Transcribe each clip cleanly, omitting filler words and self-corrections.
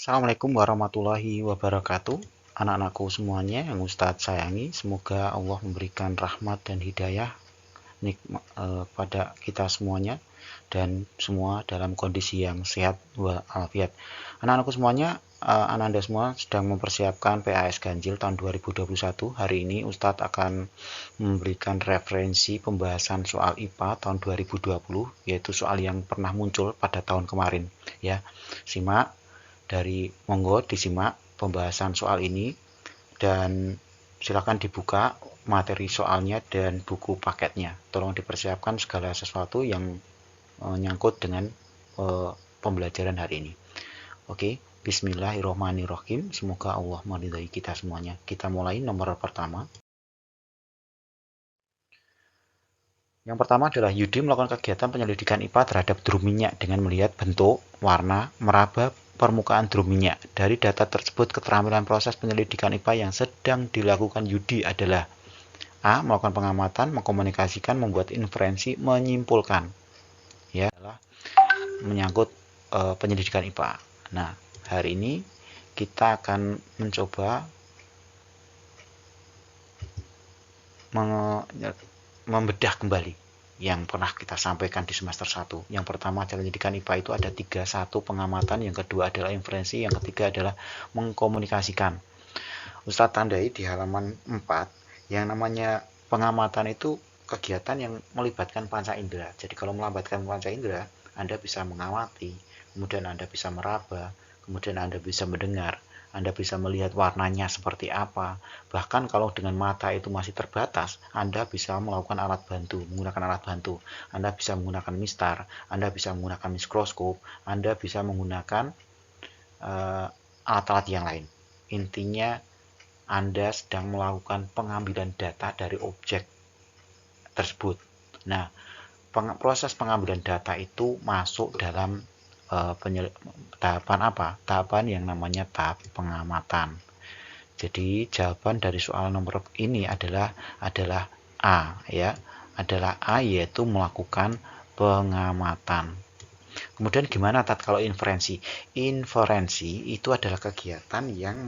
Assalamualaikum warahmatullahi wabarakatuh. Anak-anakku semuanya yang Ustadz sayangi, semoga Allah memberikan rahmat dan hidayah pada kita semuanya dan semua dalam kondisi yang sehat walafiat. Anak-anakku semuanya, Ananda semua sedang mempersiapkan PAS Ganjil tahun 2021. Hari ini Ustadz akan memberikan referensi pembahasan soal IPA tahun 2020, yaitu soal yang pernah muncul pada tahun kemarin. Ya, simak. Monggo disimak pembahasan soal ini dan silakan dibuka materi soalnya dan buku paketnya. Tolong dipersiapkan segala sesuatu yang menyangkut dengan pembelajaran hari ini. Oke, bismillahirrahmanirrahim. Semoga Allah meridhai kita semuanya. Kita mulai nomor pertama. Yang pertama adalah Yudi melakukan kegiatan penyelidikan IPA terhadap drum minyak dengan melihat bentuk, warna, meraba permukaan drum minyak. Dari data tersebut, keterampilan proses penyelidikan IPA yang sedang dilakukan Yudi adalah A. Melakukan pengamatan, mengkomunikasikan, membuat inferensi, menyimpulkan. Ya, adalah menyangkut penyelidikan IPA. Nah, hari ini kita akan mencoba membedah kembali yang pernah kita sampaikan di semester 1. Yang pertama adalah pendidikan IPA itu ada 3. 1. Pengamatan, yang kedua adalah inferensi, yang ketiga adalah mengkomunikasikan. Ustadz tandai di halaman 4, yang namanya pengamatan itu kegiatan yang melibatkan panca indera. Jadi kalau melibatkan panca indera, Anda bisa mengamati, kemudian Anda bisa meraba, kemudian Anda bisa mendengar, Anda bisa melihat warnanya seperti apa. Bahkan kalau dengan mata itu masih terbatas, Anda bisa melakukan menggunakan alat bantu. Anda bisa menggunakan mistar, Anda bisa menggunakan mikroskop, Anda bisa menggunakan alat-alat yang lain. Intinya Anda sedang melakukan pengambilan data dari objek tersebut. Nah, proses pengambilan data itu masuk dalam tahapan apa? Tahapan yang namanya tahap pengamatan. Jadi jawaban dari soal nomor ini adalah A, ya. Adalah A, yaitu melakukan pengamatan. Kemudian gimana kalau inferensi? Inferensi itu adalah kegiatan yang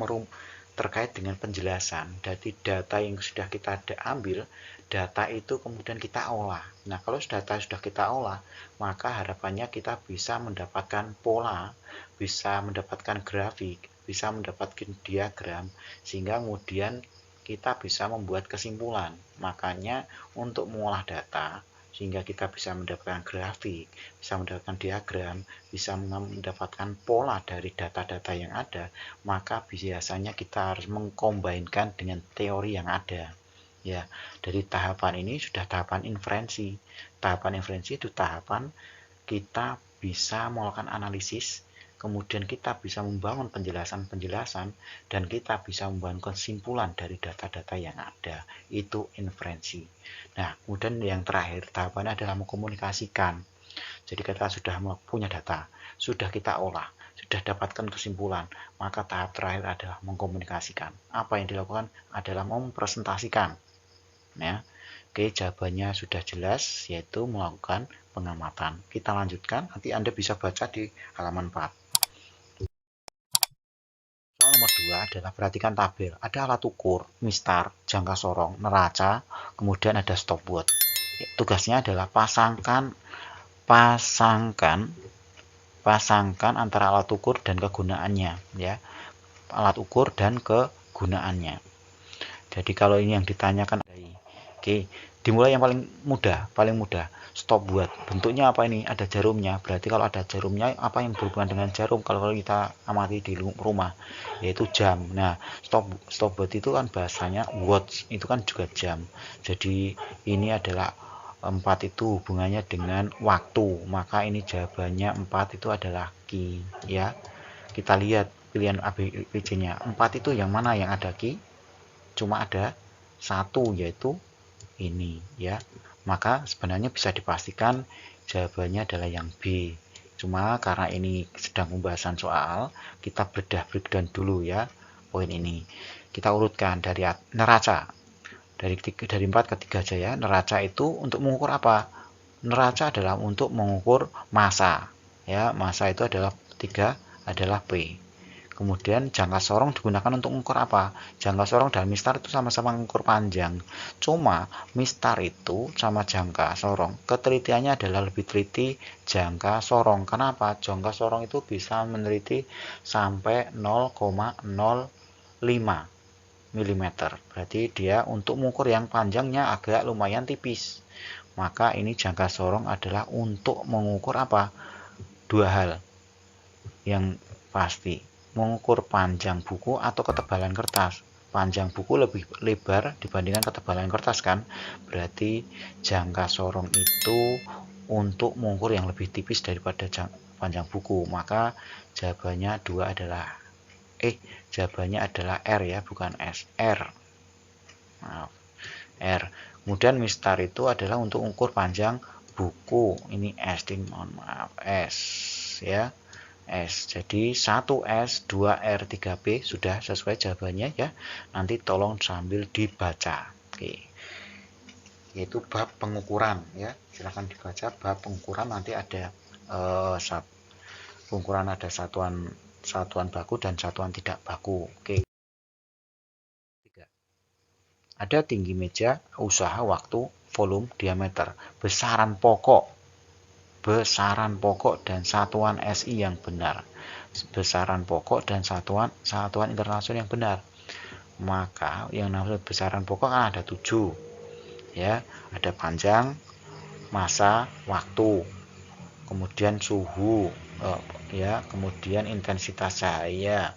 terkait dengan penjelasan dari data yang sudah kita ambil. Data itu kemudian kita olah. Nah, kalau data sudah kita olah, maka harapannya kita bisa mendapatkan pola, bisa mendapatkan grafik, bisa mendapatkan diagram, sehingga kemudian kita bisa membuat kesimpulan. Makanya untuk mengolah data, sehingga kita bisa mendapatkan grafik, bisa mendapatkan diagram, bisa mendapatkan pola dari data-data yang ada, maka biasanya kita harus mengkombinkan dengan teori yang ada. Ya, dari tahapan ini sudah tahapan inferensi. Tahapan inferensi itu tahapan kita bisa melakukan analisis, kemudian kita bisa membangun penjelasan-penjelasan, dan kita bisa membangun kesimpulan dari data-data yang ada. Itu inferensi. Nah, kemudian yang terakhir tahapannya adalah mengkomunikasikan. Jadi kita sudah punya data, sudah kita olah, sudah dapatkan kesimpulan, maka tahap terakhir adalah mengkomunikasikan. Apa yang dilakukan adalah mempresentasikan. Ya. Oke, jawabannya sudah jelas, yaitu melakukan pengamatan. Kita lanjutkan, nanti Anda bisa baca di halaman 4. Soal nomor 2 adalah perhatikan tabel. Ada alat ukur, mistar, jangka sorong, neraca, kemudian ada stopwatch. Tugasnya adalah pasangkan antara alat ukur dan kegunaannya, ya. Alat ukur dan kegunaannya. Jadi kalau ini yang ditanyakan, oke, dimulai yang paling mudah. Stopwatch. Bentuknya apa ini? Ada jarumnya. Berarti kalau ada jarumnya, apa yang berhubungan dengan jarum? Kalau kita amati di rumah, yaitu jam. Nah, stopwatch itu kan bahasanya watch, itu kan juga jam. Jadi ini adalah 4 itu hubungannya dengan waktu. Maka ini jawabannya 4 itu adalah ki, ya. Kita lihat pilihan A, B, C-nya. 4 itu yang mana yang ada ki? Cuma ada 1, yaitu ini, ya. Maka sebenarnya bisa dipastikan jawabannya adalah yang B. Cuma karena ini sedang pembahasan soal, kita breakdown dulu, ya, poin ini. Kita urutkan dari neraca. Dari 4 ke 3 aja, ya. Neraca itu untuk mengukur apa? Neraca adalah untuk mengukur massa, ya. Massa itu adalah 3 adalah P. Kemudian jangka sorong digunakan untuk mengukur apa? Jangka sorong dan mistar itu sama-sama mengukur panjang. Cuma mistar itu sama jangka sorong, ketelitiannya adalah lebih teliti jangka sorong. Kenapa? Jangka sorong itu bisa meneliti sampai 0,05 mm. Berarti dia untuk mengukur yang panjangnya agak lumayan tipis. Maka ini jangka sorong adalah untuk mengukur apa? Dua hal yang pasti, mengukur panjang buku atau ketebalan kertas. Panjang buku lebih lebar dibandingkan ketebalan kertas kan, berarti jangka sorong itu untuk mengukur yang lebih tipis daripada panjang buku. Maka jawabannya jawabannya adalah R ya, bukan S. R. Maaf, R. Kemudian mistar itu adalah untuk mengukur panjang buku. Ini S, mohon maaf, S ya. S. Jadi 1S, 2R, 3B sudah sesuai jawabannya ya. Nanti tolong sambil dibaca. Oke. Yaitu bab pengukuran ya. Silahkan dibaca bab pengukuran, nanti ada pengukuran, ada satuan baku dan satuan tidak baku. Oke. Ada tinggi meja, usaha, waktu, volume, diameter, besaran pokok dan satuan SI yang benar. Besaran pokok dan satuan internasional yang benar. Maka yang namanya besaran pokok kan ada 7. Ya, ada panjang, massa, waktu, kemudian suhu, ya, kemudian intensitas cahaya,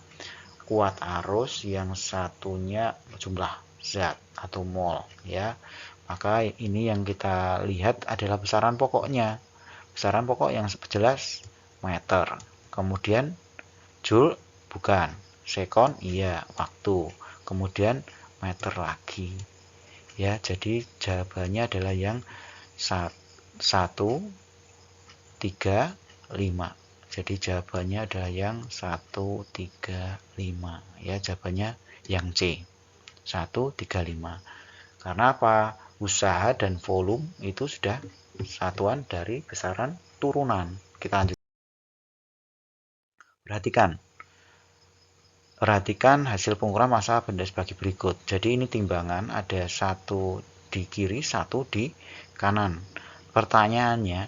kuat arus, yang satunya jumlah zat atau mol ya. Maka ini yang kita lihat adalah besaran pokoknya. Besaran pokok yang jelas meter, kemudian joule bukan, sekon iya, waktu, kemudian meter lagi ya. Jadi jawabannya adalah yang 1, 3, 5. Jadi jawabannya adalah yang 1, 3, 5 ya. Jawabannya yang C, 1, 3, 5. Karena apa? Usaha dan volume itu sudah satuan dari besaran turunan. Kita lanjut. Perhatikan hasil pengukuran massa benda sebagai berikut. Jadi ini timbangan, ada satu di kiri, satu di kanan. Pertanyaannya,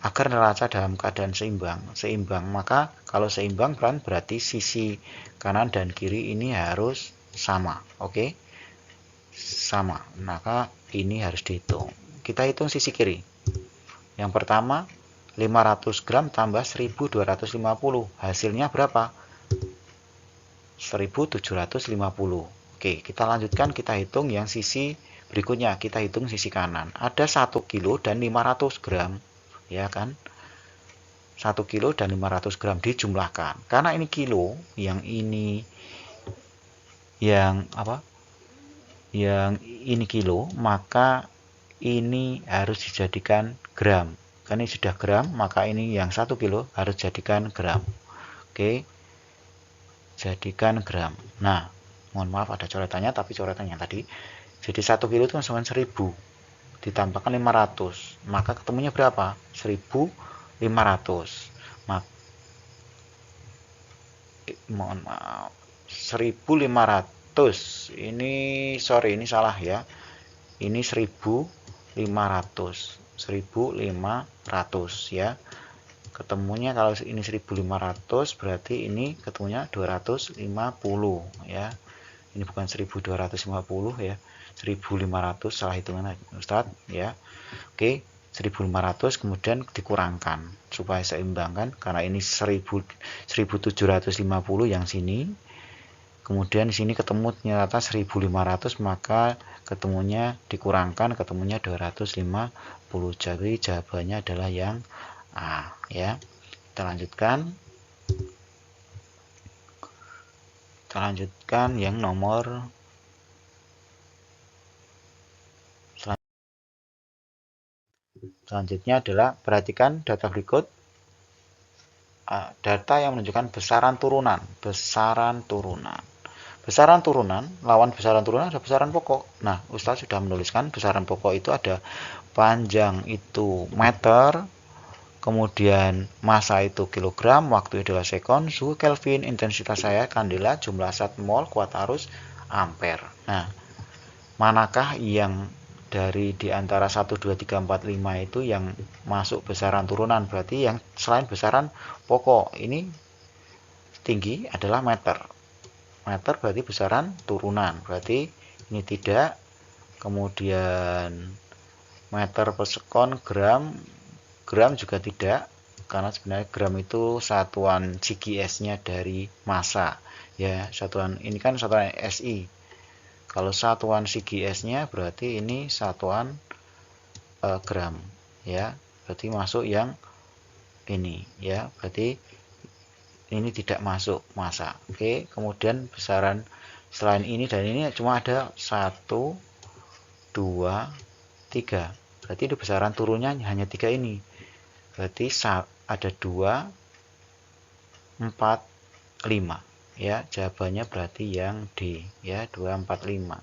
agar neraca dalam keadaan seimbang, maka kalau seimbang berarti sisi kanan dan kiri ini harus sama. Oke? Sama. Maka ini harus dihitung. Kita hitung sisi kiri. Yang pertama 500 gram tambah 1250. Hasilnya berapa? 1750. Oke, kita lanjutkan, kita hitung yang sisi berikutnya. Kita hitung sisi kanan. Ada 1 kilo dan 500 gram. Ya kan? 1 kilo dan 500 gram dijumlahkan. Karena ini kilo, yang ini kilo, maka ini harus dijadikan gram. Karena ini sudah gram, maka ini yang 1 kilo harus jadikan gram. Oke, jadikan gram. Nah, mohon maaf ada coretannya, tapi coretannya tadi. Jadi 1 kilo itu sama 1000 ditambahkan 500, maka ketemunya berapa? 1500. Mohon maaf, 1500. Ini salah ya. Ini 1500 ya. Ketemunya kalau ini 1500 berarti ini ketemunya 250 ya. Ini bukan 1250 ya. 1500, salah hitungan Ustadz ya. Oke, 1500 kemudian dikurangkan supaya seimbang kan, karena ini 1750 yang sini. Kemudian di sini ketemu ternyata 1500, maka ketemunya dikurangkan, ketemunya 250. Jadi jawabannya adalah yang A ya. Kita lanjutkan yang nomor selanjutnya adalah perhatikan data berikut. Data yang menunjukkan besaran turunan. Besaran turunan, lawan besaran turunan ada besaran pokok. Nah, Ustaz sudah menuliskan besaran pokok itu ada panjang itu meter, kemudian massa itu kilogram, waktu adalah sekon, suhu Kelvin, intensitas saya kandela, jumlah zat mol, kuat arus ampere. Nah, manakah yang dari di antara 1, 2, 3, 4, 5 itu yang masuk besaran turunan? Berarti yang selain besaran pokok ini tinggi adalah meter. Meter berarti besaran turunan. Berarti ini tidak. Kemudian meter per sekon, gram, gram juga tidak. Karena sebenarnya gram itu satuan CGS-nya dari massa. Ya, satuan ini kan satuan SI. Kalau satuan CGS-nya berarti ini satuan gram, ya. Berarti masuk yang ini, ya. Berarti ini tidak masuk massa. Oke, kemudian besaran selain ini dan ini cuma ada 1, 2, 3. Berarti itu besaran turunnya hanya 3 ini. Berarti ada 2, 4, 5. Ya, jawabannya berarti yang D, ya, 2, 4, 5.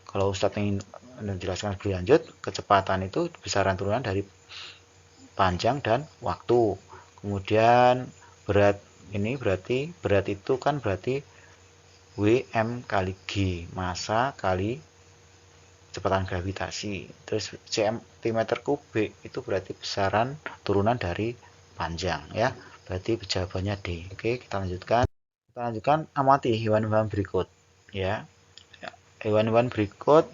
Kalau Ustadz ingin menjelaskan lebih lanjut, kecepatan itu besaran turunan dari panjang dan waktu. Kemudian berat ini berarti berat itu kan berarti Wm kali G, massa kali kecepatan gravitasi. Terus cm kubik itu berarti besaran turunan dari panjang, ya. Berarti jawabannya D. Oke, kita lanjutkan. Kita lanjutkan, amati hewan-hewan berikut, ya. Hewan-hewan berikut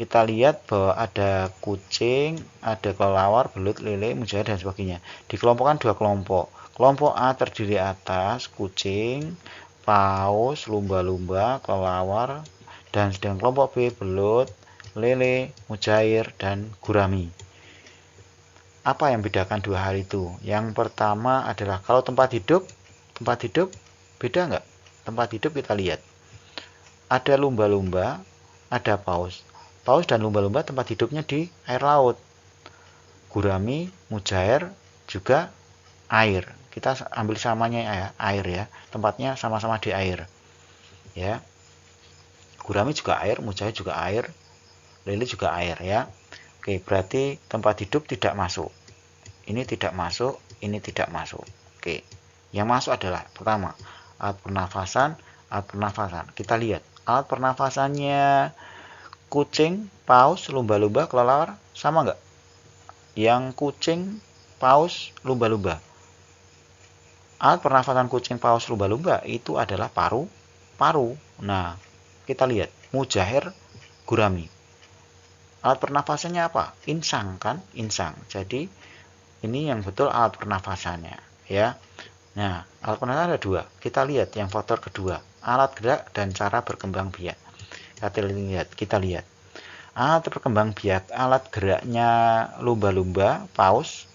kita lihat bahwa ada kucing, ada kelelawar, belut, lele, mujair dan sebagainya. Dikelompokkan 2 kelompok. Kelompok A terdiri atas kucing, paus, lumba-lumba, kelelawar, dan sedang kelompok B belut, lele, mujair, dan gurami. Apa yang membedakan dua hal itu? Yang pertama adalah kalau tempat hidup beda nggak? Tempat hidup kita lihat. Ada lumba-lumba, ada paus. Paus dan lumba-lumba tempat hidupnya di air laut. Gurami, mujair juga air. Kita ambil samanya ya, air ya. Tempatnya sama-sama di air. Ya. Gurami juga air, mujair juga air, lele juga air ya. Oke, berarti tempat hidup tidak masuk. Ini tidak masuk, ini tidak masuk. Oke. Yang masuk adalah pertama, alat pernafasan, Kita lihat alat pernafasannya kucing, paus, lumba-lumba, kelelawar sama nggak? Yang kucing, paus, lumba-lumba. Alat pernafasan kucing, paus, lumba-lumba itu adalah paru. Nah, kita lihat mujair, gurami. Alat pernafasannya apa? Insang kan? Insang. Jadi ini yang betul alat pernafasannya, ya. Nah, alat pernafasan ada 2. Kita lihat yang faktor kedua, alat gerak dan cara berkembang biak. Kita lihat. Alat berkembang biak, alat geraknya lumba-lumba, paus,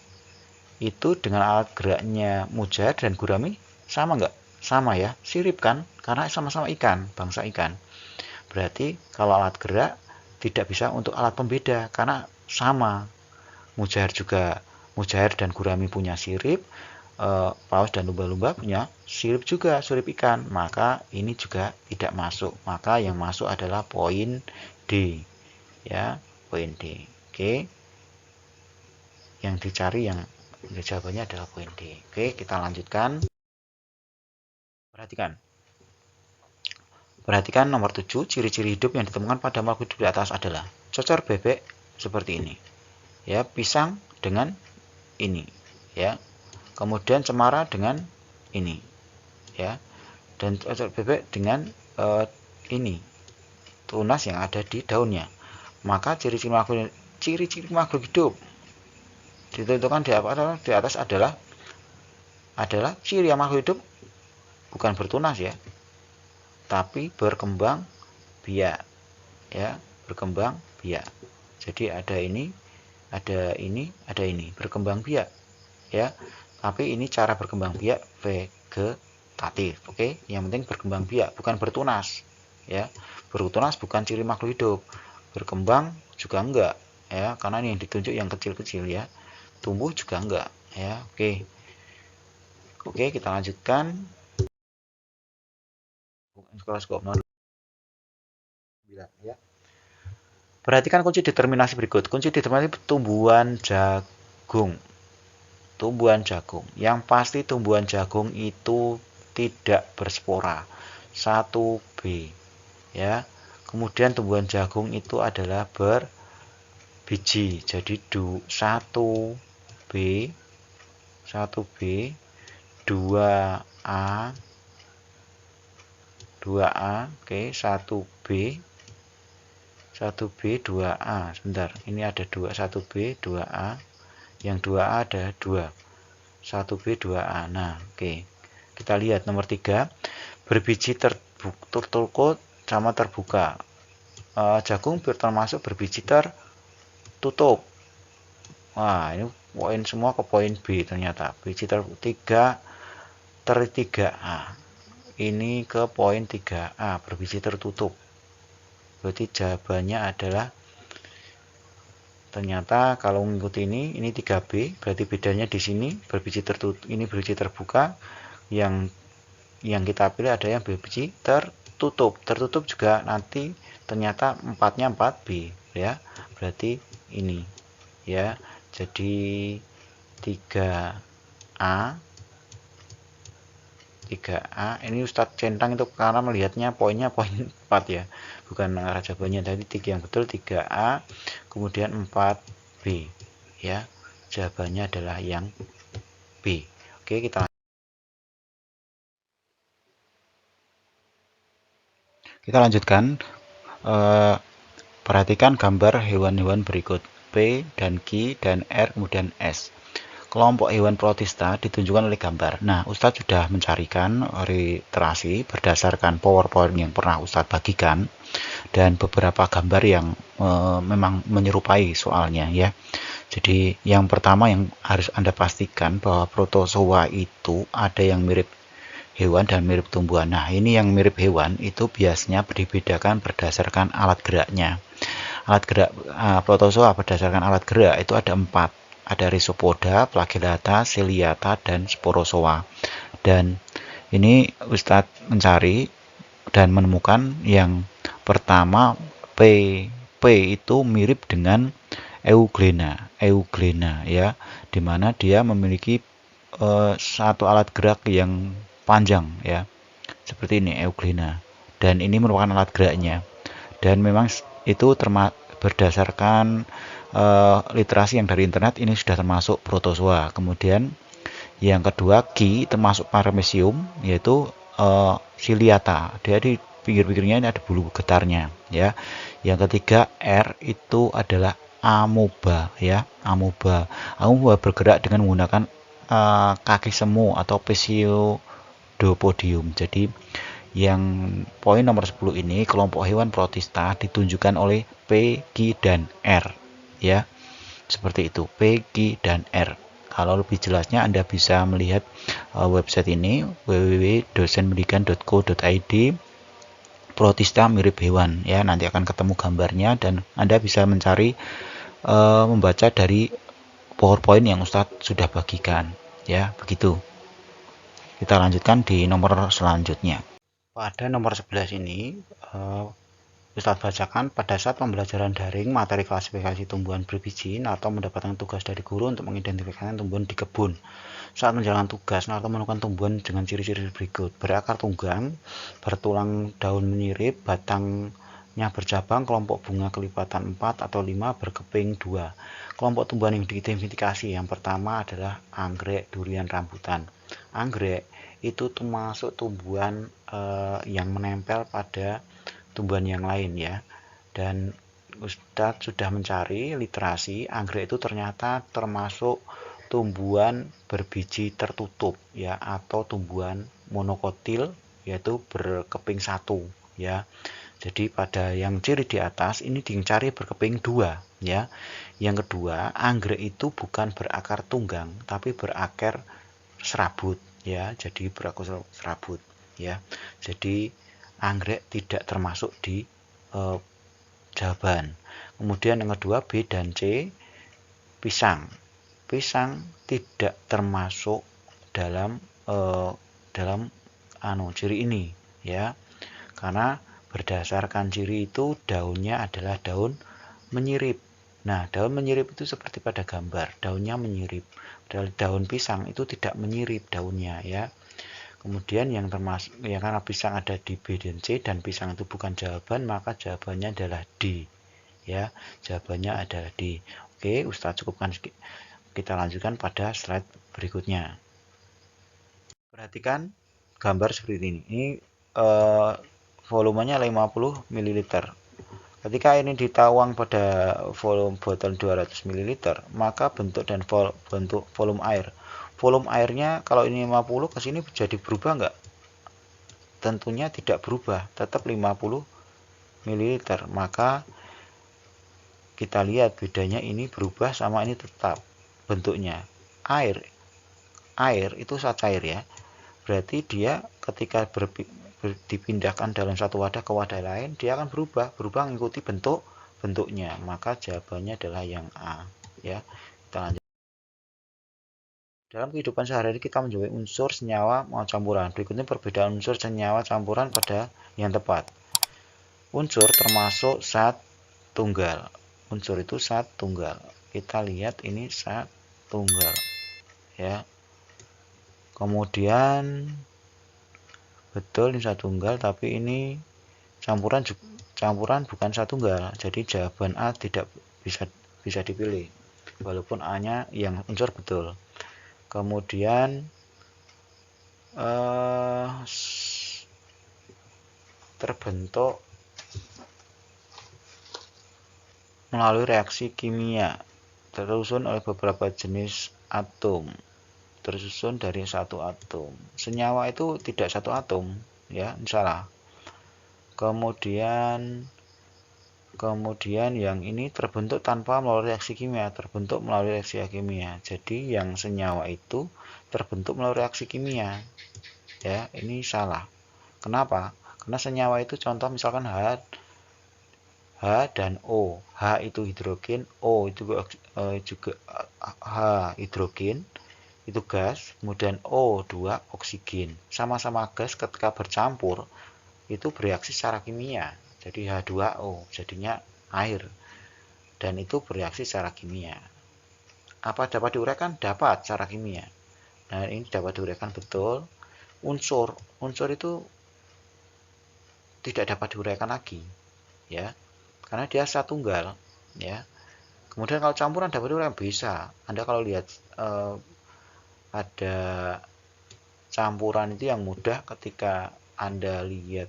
itu dengan alat geraknya mujair dan gurami sama nggak? Sama ya, sirip kan? Karena sama-sama ikan, bangsa ikan. Berarti kalau alat gerak tidak bisa untuk alat pembeda karena sama. Mujair dan gurami punya sirip, paus dan lumba-lumba punya sirip juga, sirip ikan. Maka ini juga tidak masuk. Maka yang masuk adalah poin D. Ya, poin D. Oke. Yang dicari yang jawabannya adalah poin D. Oke, kita lanjutkan. Perhatikan nomor 7, ciri-ciri hidup yang ditemukan pada makhluk hidup di atas adalah cocor bebek seperti ini. Ya, pisang dengan ini, ya. Kemudian cemara dengan ini, ya. Dan cocor bebek dengan ini, tunas yang ada di daunnya. Maka ciri-ciri makhluk hidup ditentukan di atas adalah ciri makhluk hidup bukan bertunas ya, tapi berkembang biak, ya, berkembang biak. Jadi ada ini, berkembang biak, ya. Tapi ini cara berkembang biak vegetatif, oke. Yang penting berkembang biak, bukan bertunas, ya. Bertunas bukan ciri makhluk hidup, berkembang juga enggak, ya, karena ini yang ditunjuk yang kecil-kecil ya. Tumbuh juga enggak, ya. Oke, kita lanjutkan. Ya. Perhatikan kunci determinasi berikut. Kunci determinasi tumbuhan jagung. tumbuhan jagung. Yang pasti tumbuhan jagung itu tidak berspora. 1B ya. Kemudian tumbuhan jagung itu adalah berbiji. Jadi 1B 1B 2A 2A oke 1B 2A sebentar ini ada 1B 2A yang 2A ada 2 1B 2A. Nah oke kita lihat nomor 3 berbiji tertutup sama terbuka. Jagung termasuk berbiji tertutup. Wah ini poin semua ke poin B ternyata biji tertiga 3A ini ke poin 3A berbiji tertutup. Berarti jawabannya adalah ternyata kalau mengikuti ini 3B, berarti bedanya di sini berbiji tertutup, ini berbiji terbuka, yang kita pilih ada yang berbiji tertutup. Tertutup juga nanti ternyata 4-nya 4B ya. Berarti ini ya. Jadi 3A ini Ustadz centang itu karena melihatnya poinnya poin 4 ya, bukan arah jawabannya. Tadi 3 yang betul 3A kemudian 4B ya, jawabannya adalah yang B. Oke kita lanjutkan. Perhatikan gambar hewan-hewan berikut P dan Q dan R kemudian S. Kelompok hewan protista ditunjukkan oleh gambar. Nah, Ustadz sudah mencarikan literasi berdasarkan PowerPoint yang pernah Ustadz bagikan dan beberapa gambar yang memang menyerupai soalnya ya. Jadi yang pertama yang harus Anda pastikan bahwa protozoa itu ada yang mirip hewan dan mirip tumbuhan. Nah, ini yang mirip hewan itu biasanya dibedakan berdasarkan alat geraknya. Alat gerak protozoa berdasarkan alat gerak itu ada 4. Ada Rhizopoda, Flagellata, Ciliata, dan Sporozoa. Dan ini Ustadz mencari dan menemukan yang pertama P itu mirip dengan Euglena ya, dimana dia memiliki satu alat gerak yang panjang ya, seperti ini Euglena, dan ini merupakan alat geraknya. Dan memang itu berdasarkan literasi yang dari internet ini sudah termasuk protozoa. Kemudian yang kedua Q termasuk paramecium, yaitu Ciliata, dia di pinggir-pinggirnya ini ada bulu getarnya ya. Yang ketiga R itu adalah amoeba ya, amoeba bergerak dengan menggunakan kaki semu atau pseudopodium. Jadi yang poin nomor 10 ini kelompok hewan protista ditunjukkan oleh P, Q, dan R ya, seperti itu P, Q, dan R. Kalau lebih jelasnya Anda bisa melihat website ini www.dosenpendidikan.co.id protista mirip hewan ya, nanti akan ketemu gambarnya dan Anda bisa mencari membaca dari PowerPoint yang Ustadz sudah bagikan ya, begitu. Kita lanjutkan di nomor selanjutnya. Pada nomor 11 ini Ustadz bacakan, pada saat pembelajaran daring materi klasifikasi tumbuhan berbiji, Narto mendapatkan tugas dari guru untuk mengidentifikasi tumbuhan di kebun. Saat menjalankan tugas, Narto menemukan tumbuhan dengan ciri-ciri berikut: berakar tunggang, bertulang daun menyirip, batangnya bercabang, kelompok bunga kelipatan 4 atau 5, berkeping 2. Kelompok tumbuhan yang diidentifikasi yang pertama adalah anggrek durian rambutan. Anggrek itu termasuk tumbuhan yang menempel pada tumbuhan yang lain ya, dan Ustadz sudah mencari literasi anggrek itu ternyata termasuk tumbuhan berbiji tertutup ya, atau tumbuhan monokotil yaitu berkeping 1 ya. Jadi pada yang ciri di atas ini dicari berkeping 2 ya. Yang kedua, anggrek itu bukan berakar tunggang tapi berakar serabut ya, jadi berakar serabut ya. Jadi anggrek tidak termasuk di jawaban. Kemudian yang kedua B dan C, pisang tidak termasuk dalam ciri ini ya, karena berdasarkan ciri itu daunnya adalah daun menyirip. Nah, daun menyirip itu seperti pada gambar, daunnya menyirip. Daun pisang itu tidak menyirip daunnya ya. Kemudian yang termasuk ya, karena pisang ada di B dan C dan pisang itu bukan jawaban, maka jawabannya adalah D. Ya, jawabannya adalah D. Oke, Ustadz cukupkan. Kita lanjutkan pada slide berikutnya. Perhatikan gambar seperti ini. Ini volumenya 50 ml. Ketika ini dituang pada volume botol 200 ml, maka bentuk dan bentuk volume air. Volume airnya kalau ini 50 ke sini jadi berubah enggak? Tentunya tidak berubah, tetap 50 ml. Maka kita lihat bedanya, ini berubah sama ini tetap bentuknya. Air itu zat cair ya. Berarti dia ketika dipindahkan dalam satu wadah ke wadah lain, dia akan berubah mengikuti bentuknya. Maka jawabannya adalah yang A ya. Kita lanjut. Dalam kehidupan sehari-hari kita menjumpai unsur, senyawa, maupun campuran. Berikutnya perbedaan unsur, senyawa, campuran pada yang tepat. Unsur termasuk zat tunggal. Unsur itu zat tunggal. Kita lihat ini zat tunggal ya. Kemudian betul ini zat tunggal, tapi ini campuran bukan zat tunggal. Jadi jawaban A tidak bisa dipilih. Walaupun A-nya yang unsur betul. Kemudian terbentuk melalui reaksi kimia, tersusun oleh beberapa jenis atom, tersusun dari satu atom. Senyawa itu tidak satu atom ya, ini salah. Kemudian yang ini terbentuk tanpa melalui reaksi kimia, terbentuk melalui reaksi kimia. Jadi yang senyawa itu terbentuk melalui reaksi kimia ya, ini salah. Kenapa? Karena senyawa itu contoh misalkan H dan O. H itu hidrogen, O itu juga H hidrogen, itu gas, kemudian O2 oksigen. Sama-sama gas ketika bercampur itu bereaksi secara kimia. Jadi H2O jadinya air. Dan itu bereaksi secara kimia. Apa dapat diuraikan? Dapat secara kimia. Nah, ini dapat diuraikan betul. Unsur itu tidak dapat diuraikan lagi ya, karena dia zat tunggal ya. Kemudian kalau campuran dapat diuraikan, bisa. Anda kalau lihat ada campuran itu yang mudah ketika Anda lihat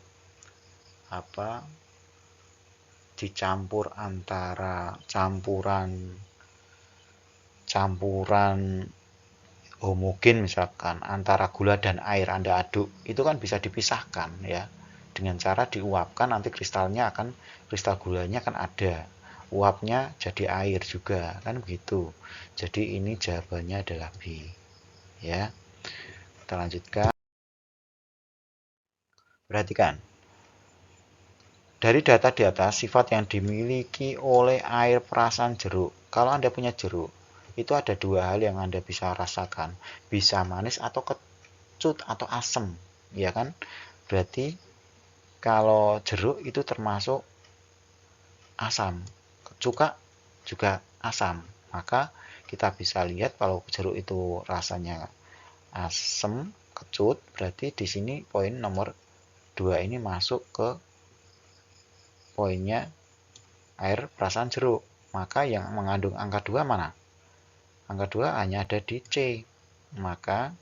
dicampur antara campuran homogen, misalkan antara gula dan air Anda aduk, itu kan bisa dipisahkan ya, dengan cara diuapkan. Nanti kristal gulanya kan ada, uapnya jadi air juga kan begitu. Jadi ini jawabannya adalah B ya. Kita lanjutkan. Perhatikan dari data di atas sifat yang dimiliki oleh air perasan jeruk. Kalau Anda punya jeruk, itu ada dua hal yang Anda bisa rasakan, bisa manis atau kecut atau asam ya kan. Berarti kalau jeruk itu termasuk asam, cuka juga asam. Maka kita bisa lihat kalau jeruk itu rasanya asam, kecut, berarti di sini poin nomor 2 ini masuk ke poinnya air perasan jeruk. Maka yang mengandung angka 2 mana? Angka 2 hanya ada di C. Maka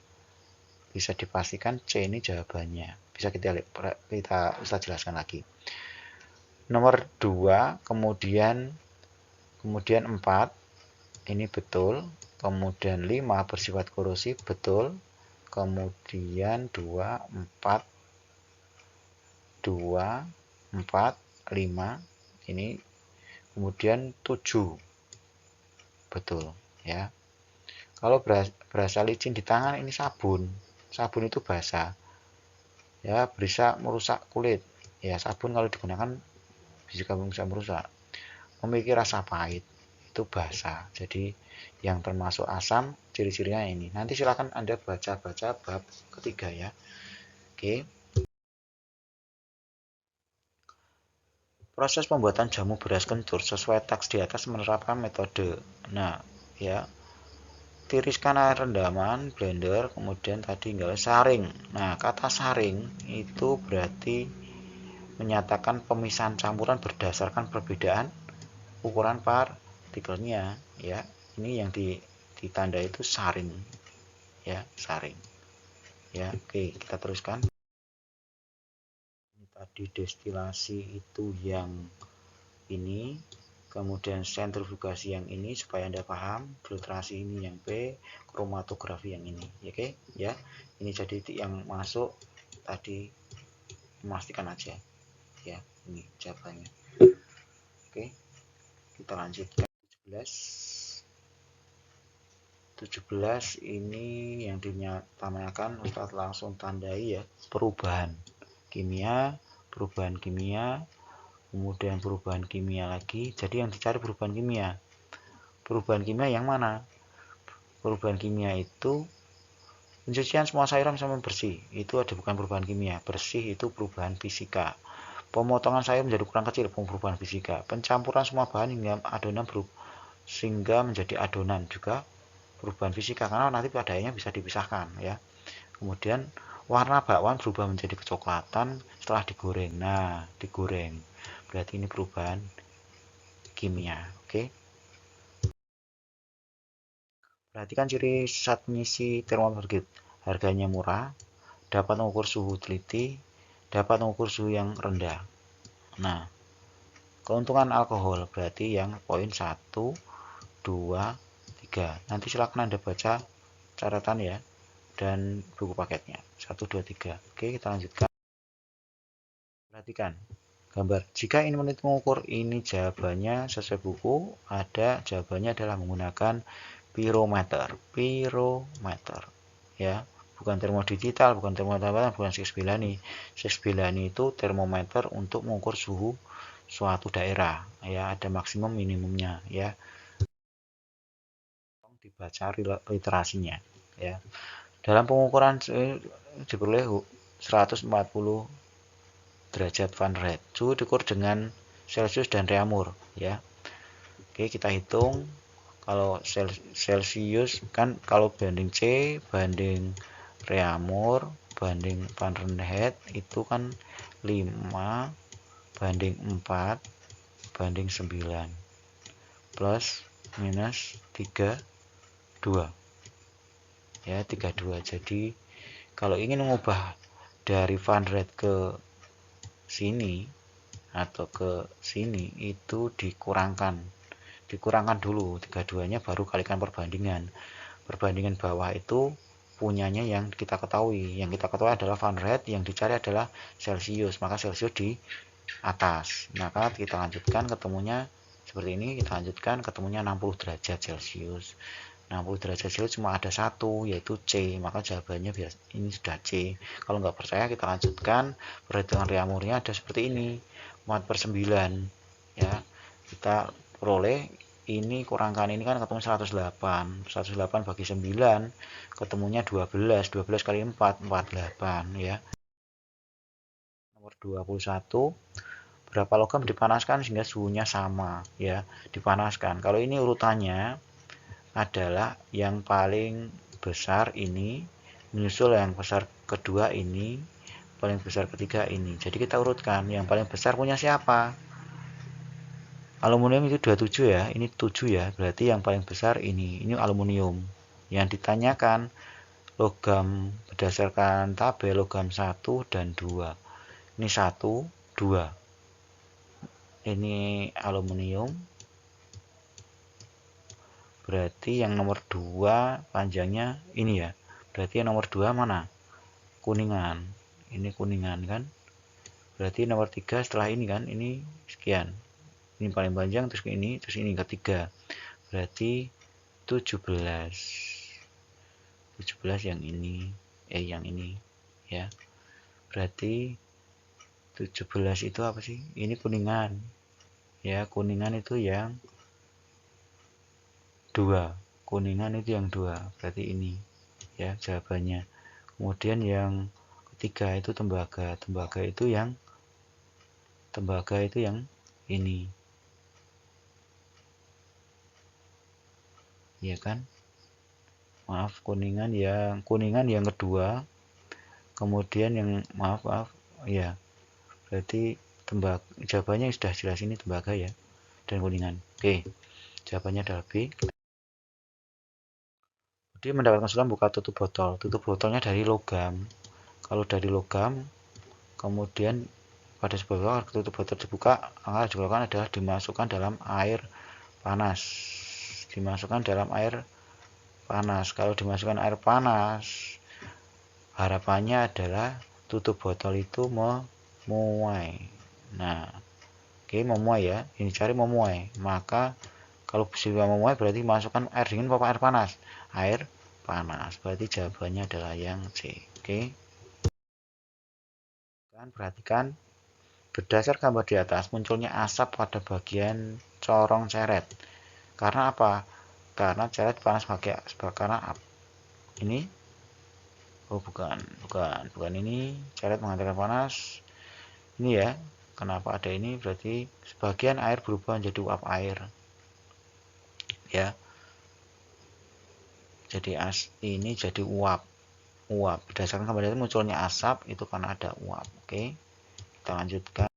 bisa dipastikan C ini jawabannya. Bisa kita jelaskan lagi. Nomor 2, kemudian 4 ini betul, kemudian 5 bersifat korosif betul, kemudian 2, 4, 5 ini, kemudian 7 betul ya. Kalau berasa licin di tangan, ini sabun itu basah ya, bisa merusak kulit ya. Sabun kalau digunakan bisa merusak. Memiliki rasa pahit, itu basah. Jadi yang termasuk asam ciri-cirinya ini. Nanti silakan Anda baca bab ketiga ya. Oke. Proses pembuatan jamu beras kencur sesuai teks di atas menerapkan metode. Nah, ya, tiriskan air rendaman blender, kemudian tadi tinggal saring. Nah, kata saring itu berarti menyatakan pemisahan campuran berdasarkan perbedaan ukuran partikelnya, ya. Ini yang ditanda itu saring, ya, saring. Ya, oke, kita teruskan. Ini tadi destilasi itu yang ini, kemudian sentrifugasi yang ini supaya Anda paham, filtrasi ini yang B, kromatografi yang ini. Oke, ya. Ini jadi yang masuk tadi, memastikan aja. Ya, ini jawabannya. Oke, kita lanjutkan 17 ini yang dinyatakan Ustadz langsung tandai, ya, perubahan kimia, kemudian perubahan kimia lagi. Jadi yang dicari perubahan kimia yang mana? Perubahan kimia itu pencucian semua sayuran sampai bersih, itu ada bukan perubahan kimia. Bersih itu perubahan fisika. Pemotongan sayur menjadi ukuran kecil, perubahan fisika. Pencampuran semua bahan hingga adonan sehingga menjadi adonan, juga perubahan fisika, karena nanti padanya bisa dipisahkan, ya. Kemudian warna bakwan berubah menjadi kecoklatan setelah digoreng. Nah, digoreng berarti ini perubahan kimia. Oke, perhatikan ciri zat pengisi termometer. Harganya murah, dapat mengukur suhu teliti, dapat mengukur suhu yang rendah. Nah, keuntungan alkohol berarti yang poin 1, 2, 3. Nanti silakan Anda baca catatan, ya, dan buku paketnya 1, 2, 3. Oke, kita lanjutkan. Perhatikan gambar. Jika ini menit mengukur, ini jawabannya sesuai buku. Ada jawabannya adalah menggunakan pirometer, ya, bukan termodigital, bukan termometer, bukan 6 Bilani itu termometer untuk mengukur suhu suatu daerah, ya, ada maksimum minimumnya, ya. Dibaca literasinya, ya. Dalam pengukuran diperoleh 140 derajat Fahrenheit. Suhu diukur dengan Celcius dan Reaumur, ya. Oke, kita hitung. Kalau Celcius kan kalau banding C banding Reaumur banding Fahrenheit itu kan 5 banding 4 banding 9 plus minus 32, ya, 32. Jadi kalau ingin mengubah dari Fahrenheit ke sini atau ke sini itu dikurangkan dulu 32-nya, baru kalikan perbandingan bawah itu punyanya yang kita ketahui adalah Fahrenheit, yang dicari adalah Celcius, maka Celcius di atas. Maka kita lanjutkan, ketemunya seperti ini. Kita lanjutkan, ketemunya 60 derajat Celcius. 60 derajat Celcius cuma ada satu, yaitu C, maka jawabannya ini sudah C. Kalau nggak percaya kita lanjutkan, perhitungan Reaumurnya ada seperti ini, 4/9, ya. Kita peroleh ini kurangkan ini kan ketemu 108 bagi 9 ketemunya 12 kali 4 48, ya. Nomor 21, berapa logam dipanaskan sehingga suhunya sama, ya, dipanaskan. Kalau ini urutannya adalah yang paling besar ini menyusul yang besar kedua ini, paling besar ketiga ini. Jadi kita urutkan, yang paling besar punya siapa? Aluminium itu 27, ya, ini 7, ya, berarti yang paling besar ini aluminium. Yang ditanyakan logam berdasarkan tabel logam 1 dan 2. Ini 1, 2. Ini aluminium. Berarti yang nomor 2 panjangnya ini, ya. Berarti yang nomor 2 mana? Kuningan. Ini kuningan kan? Berarti nomor 3 setelah ini kan? Ini sekian. Ini paling panjang, terus ini ketiga. Berarti 17 yang ini, ya. Berarti 17 itu apa sih? Ini kuningan. Ya, kuningan itu yang 2. Kuningan itu yang 2. Berarti ini, ya, jawabannya. Kemudian yang ketiga itu tembaga. Tembaga itu yang ini, ya kan? Maaf, kuningan yang kedua, kemudian yang maaf ya, berarti jawabannya sudah jelas, ini tembaga ya, dan kuningan. Oke, jawabannya adalah B. Jadi mendapatkan kesulitan buka tutup botol. Tutup botolnya dari logam. Kalau dari logam, kemudian pada sebuah tutup botol dibuka, maka dilakukan adalah dimasukkan dalam air panas. Dimasukkan dalam air panas. Kalau dimasukkan air panas, harapannya adalah tutup botol itu memuai. Nah, oke, memuai ya. Ini cari memuai. Maka kalau bisa memuai berarti masukkan air dingin apa air panas? Air panas. Berarti jawabannya adalah yang C. Oke. Perhatikan berdasar gambar di atas munculnya asap pada bagian corong ceret. Karena apa? Karena ceret panas karena ini bukan ini ceret menghantarkan panas. Ini ya. Kenapa ada ini? Berarti sebagian air berubah menjadi uap air. Ya. Jadi ini jadi uap. Berdasarkan gambar itu munculnya asap itu karena ada uap. Oke. Kita lanjutkan.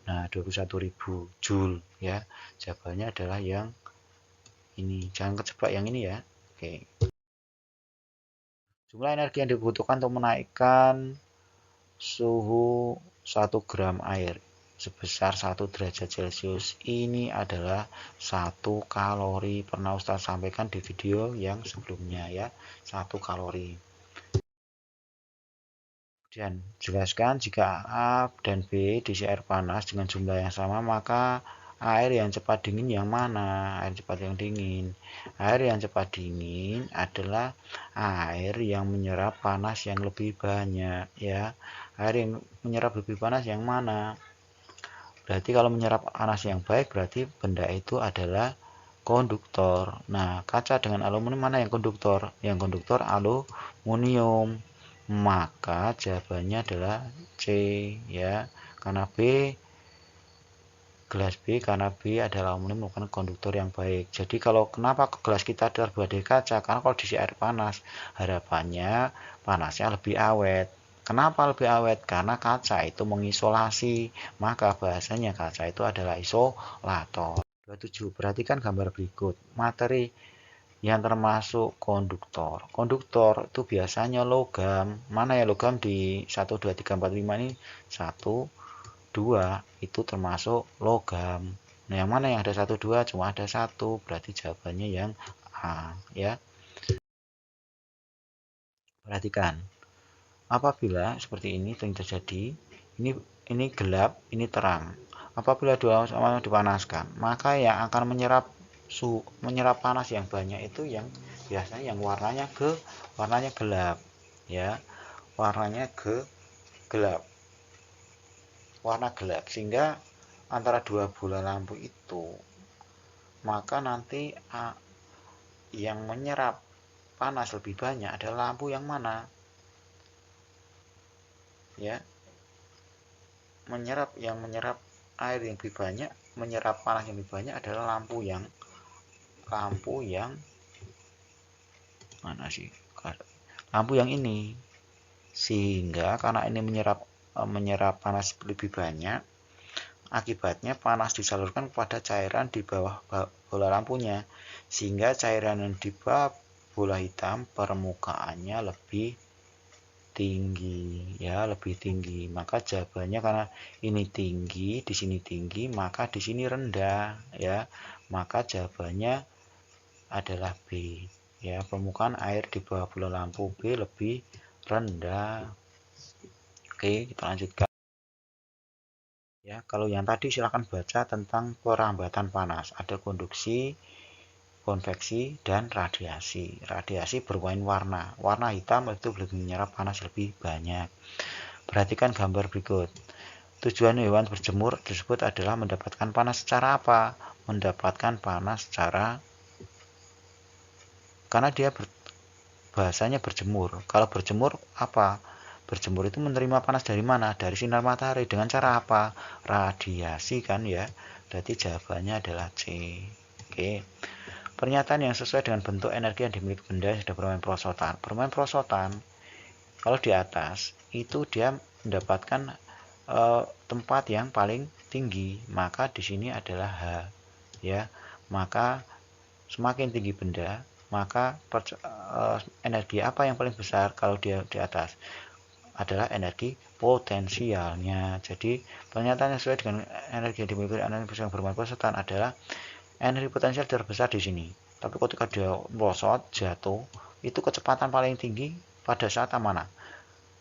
Nah, 21.000 Joule ya. Jawabannya adalah yang ini. Jangan kejebak yang ini ya. Oke. Jumlah energi yang dibutuhkan untuk menaikkan suhu 1 gram air sebesar 1 derajat Celcius ini adalah 1 kalori. Pernah Ustaz sampaikan di video yang sebelumnya ya, 1 kalori. Kemudian jelaskan jika A dan B diisi air panas dengan jumlah yang sama, maka air yang cepat dingin yang mana? Air cepat yang dingin. Air yang cepat dingin adalah air yang menyerap panas yang lebih banyak ya. Air yang menyerap lebih panas yang mana? Berarti kalau menyerap panas yang baik berarti benda itu adalah konduktor. Nah, kaca dengan aluminium mana yang konduktor? Yang konduktor aluminium. Maka jawabannya adalah C ya. Karena gelas B adalah aluminium bukan konduktor yang baik. Jadi kalau kenapa gelas kita terbuat dari kaca? Karena kalau diisi air panas, harapannya panasnya lebih awet. Kenapa lebih awet? Karena kaca itu mengisolasi, maka bahasanya kaca itu adalah isolator. 27. Perhatikan gambar berikut. Materi yang termasuk konduktor. Konduktor itu biasanya logam. Mana ya logam di 1, 2, 3, 4, 5 ini? 1, 2 itu termasuk logam. Nah, yang mana yang ada 1, 2? Cuma ada 1. Berarti jawabannya yang A ya. Perhatikan. Apabila seperti ini terjadi, ini gelap, ini terang. Apabila dua sama dipanaskan, maka yang akan menyerap panas yang banyak itu yang biasanya yang warnanya gelap, ya, warna gelap, sehingga antara dua bola lampu itu, maka nanti yang menyerap panas lebih banyak adalah lampu yang mana? Ya, menyerap air yang lebih banyak, menyerap panas yang lebih banyak adalah lampu yang mana sih? Lampu yang ini. Sehingga karena ini menyerap panas lebih banyak, akibatnya panas disalurkan kepada cairan di bawah bola lampunya, sehingga cairan yang di bawah bola hitam permukaannya lebih tinggi ya, lebih tinggi. Maka jawabannya karena ini tinggi, di sini tinggi, maka di sini rendah ya. Maka jawabannya adalah B ya, permukaan air di bawah bola lampu B lebih rendah. Oke, kita lanjutkan ya. Kalau yang tadi silahkan baca tentang perambatan panas. Ada konduksi, konveksi, dan radiasi. Radiasi berwarna warna hitam itu lebih menyerap panas lebih banyak. Perhatikan gambar berikut. Tujuan hewan berjemur tersebut adalah mendapatkan panas secara apa? Mendapatkan panas secara karena dia bahasanya berjemur. Kalau berjemur apa? Berjemur itu menerima panas dari mana? Dari sinar matahari. Dengan cara apa? Radiasi kan ya. Berarti jawabannya adalah C. Oke. Pernyataan yang sesuai dengan bentuk energi yang dimiliki benda yang sudah bermain perosotan. Bermain perosotan, kalau di atas itu dia mendapatkan tempat yang paling tinggi, maka di sini adalah H, ya. Maka semakin tinggi benda, maka energi apa yang paling besar kalau dia di atas? Adalah energi potensialnya. Jadi pernyataan yang sesuai dengan energi yang dimiliki energi yang bermain perosotan adalah energi potensial terbesar di sini. Tapi ketika dia merosot, jatuh, itu kecepatan paling tinggi pada saat mana?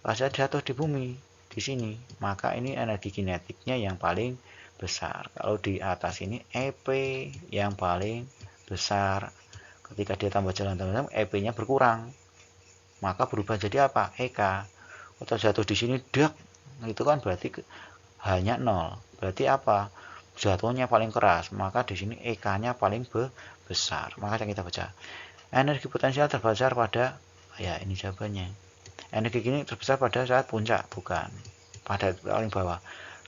Pada saat jatuh di bumi, di sini. Maka ini energi kinetiknya yang paling besar. Kalau di atas ini EP yang paling besar. Ketika dia tambah jalan, EP-nya berkurang. Maka berubah jadi apa? EK. Atau jatuh di sini, dak, itu kan berarti hanya 0. Berarti apa? Jatuhnya paling keras, maka di sini EK-nya paling besar. Maka kita baca energi potensial terbesar pada, ya ini jawabannya. Energi ini terbesar pada saat puncak, bukan pada paling bawah.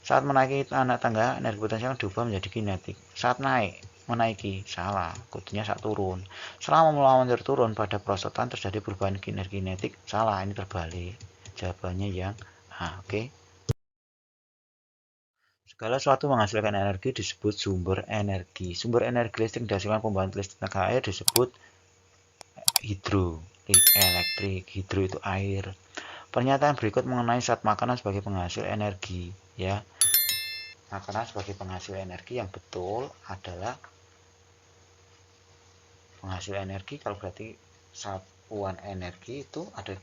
Saat menaiki anak tangga, energi potensial diubah menjadi kinetik. Saat naik, menaiki, salah, kudunya saat turun. Selama melawan turun pada perosotan terjadi perubahan energi kinetik, salah, ini terbalik. Jawabannya yang A. Oke. Segala sesuatu menghasilkan energi disebut sumber energi. Sumber energi listrik dihasilkan pembangkit listrik tenaga air disebut hidroelektrik. Hidro itu air. Pernyataan berikut mengenai zat makanan sebagai penghasil energi, ya. Makanan sebagai penghasil energi yang betul adalah penghasil energi. Kalau berarti satuan energi itu ada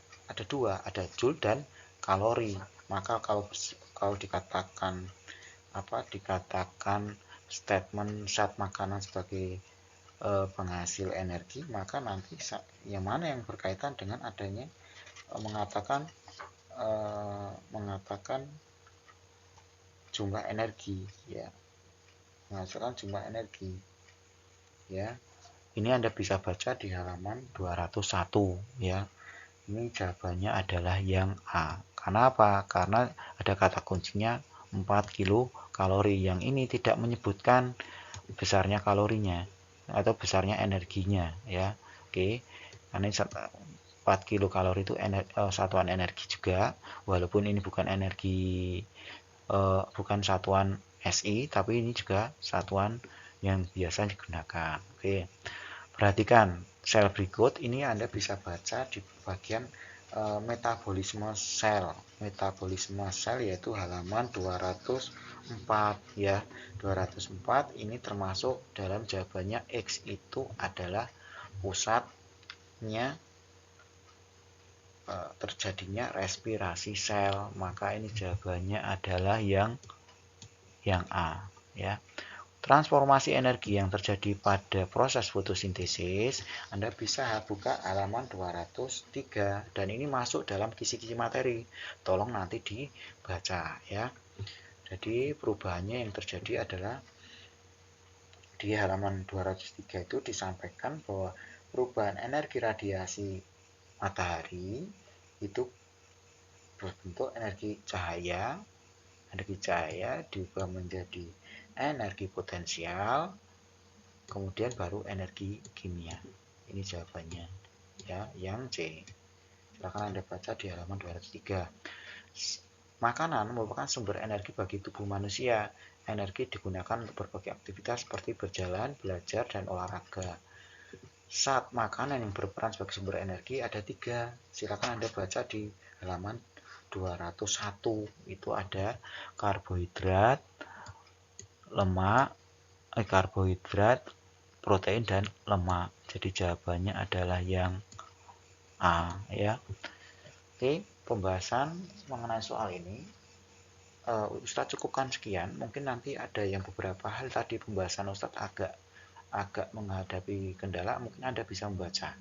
dua, ada joule dan kalori. Maka kalau dikatakan statement zat makanan sebagai penghasil energi, maka nanti yang mana yang berkaitan dengan adanya mengatakan jumlah energi, ya, menghasilkan jumlah energi, ya. Ini Anda bisa baca di halaman 201, ya. Ini jawabannya adalah yang A. Karena apa? Karena ada kata kuncinya 4 kilokalori. Yang ini tidak menyebutkan besarnya kalorinya atau besarnya energinya, ya. Oke. Karena 4 kilokalori itu satuan energi juga, walaupun ini bukan energi, bukan satuan SI, tapi ini juga satuan yang biasa digunakan. Oke. Perhatikan sel berikut ini, Anda bisa baca di bagian metabolisme sel. Metabolisme sel yaitu halaman 204, ya. 204 ini termasuk dalam jawabannya X itu adalah pusatnya terjadinya respirasi sel. Maka ini jawabannya adalah yang A, ya. Transformasi energi yang terjadi pada proses fotosintesis, Anda bisa buka halaman 203, dan ini masuk dalam kisi-kisi materi. Tolong nanti dibaca, ya. Jadi perubahannya yang terjadi adalah di halaman 203 itu disampaikan bahwa perubahan energi radiasi matahari itu berbentuk energi cahaya diubah menjadi energi potensial, kemudian baru energi kimia. Ini jawabannya, ya, yang C. Silakan Anda baca di halaman 203. Makanan merupakan sumber energi bagi tubuh manusia. Energi digunakan untuk berbagai aktivitas seperti berjalan, belajar, dan olahraga. Zat makanan yang berperan sebagai sumber energi ada 3. Silakan Anda baca di halaman 201. Itu ada karbohidrat, protein, dan lemak. Jadi jawabannya adalah yang A, ya. Oke, pembahasan mengenai soal ini Ustadz cukupkan sekian. Mungkin nanti ada yang beberapa hal tadi pembahasan Ustadz agak menghadapi kendala, mungkin Anda bisa membaca,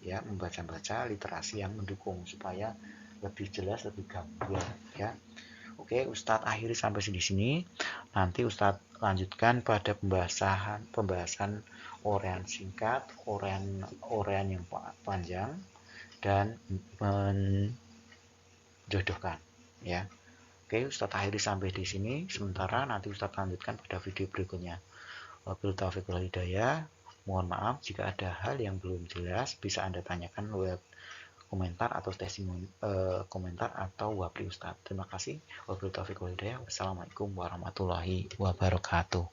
ya, membaca literasi yang mendukung supaya lebih jelas, lebih gamblang, ya. Oke, Ustadz akhiri sampai di sini. Nanti Ustadz lanjutkan pada pembahasan uraian singkat, uraian yang panjang, dan jodohkan ya. Oke, Ustadz akhiri sampai di sini sementara, nanti Ustadz lanjutkan pada video berikutnya. Wabillahi taufiq wal hidayah. Mohon maaf jika ada hal yang belum jelas, bisa Anda tanyakan lewat komentar atau testimoni komentar atau wapri Ustadz. Terima kasih. Wabillahi taufiq wal hidayah. Wassalamualaikum warahmatullahi wabarakatuh.